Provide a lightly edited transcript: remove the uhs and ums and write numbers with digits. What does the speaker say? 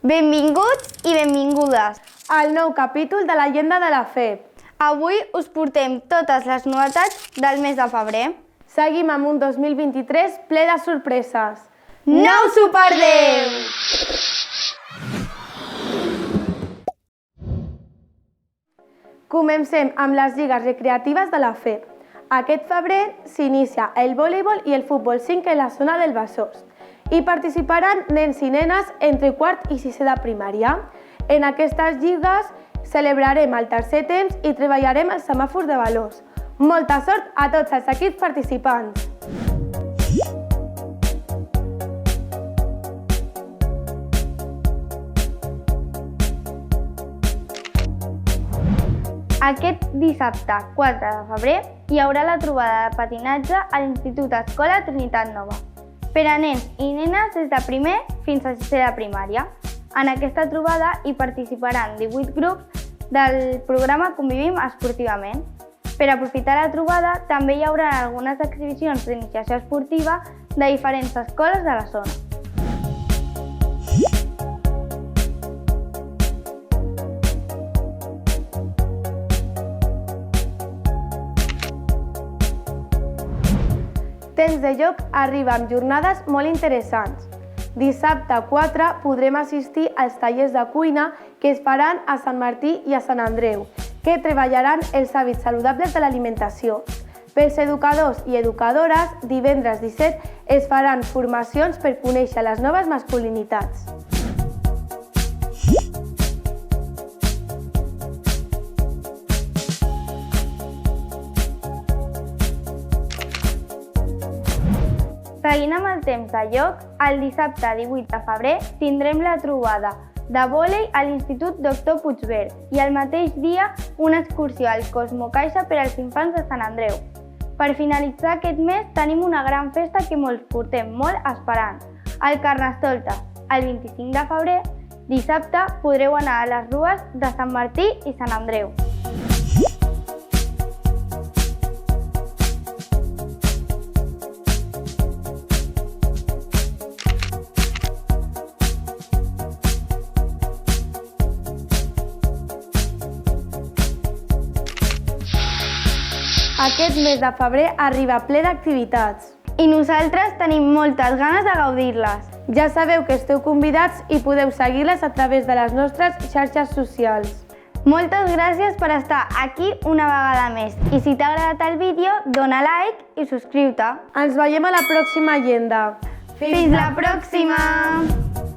Benvinguts i benvingudes al nou capítol de la Llegenda de la Fe. Avui us portem totes les novetats del mes de febrer. Seguim amb un 2023 ple de sorpreses. No us ho perdeu! Comencem amb les lligues recreatives de la Fe. Aquest febrer s'inicia el voleibol i el futbol 5 en la zona del Besòs. Hi participaran nens i nenes entre quart i sisè de primària. En aquestes lligues celebrarem el tercer temps i treballarem els semàfors de valors. Molta sort a tots els equips participants! Aquest dissabte 4 de febrer hi haurà la trobada de patinatge a l'Institut Escola Trinitat Nova per a nens i nenes des de primer fins a sisè de primària. En aquesta trobada hi participaran 18 grups del programa Convivim Esportivament. Per aprofitar la trobada també hi haurà algunes exhibicions d'iniciació esportiva de diferents escoles de la zona. Temps de Joc arriba amb jornades molt interessants. Dissabte 4 podrem assistir als tallers de cuina que es faran a Sant Martí i a Sant Andreu, que treballaran els hàbits saludables de l'alimentació. Pels educadors i educadores, divendres 17 es faran formacions per conèixer les noves masculinitats. Seguint amb el temps de joc, el dissabte 18 de febrer tindrem la trobada de vòlei a l'Institut Doctor Puigverd i el mateix dia una excursió al Cosmocaixa per als infants de Sant Andreu. Per finalitzar aquest mes tenim una gran festa que molts portem molt esperant. El Carnestoltes, el 25 de febrer, dissabte podreu anar a les rues de Sant Martí i Sant Andreu. Aquest mes de febrer arriba ple d'activitats. I nosaltres tenim moltes ganes de gaudir-les. Ja sabeu que esteu convidats i podeu seguir-les a través de les nostres xarxes socials. Moltes gràcies per estar aquí una vegada més. I si t'ha agradat el vídeo, dona like i subscriu-te. Ens veiem a la pròxima Llegenda. Fins la pròxima!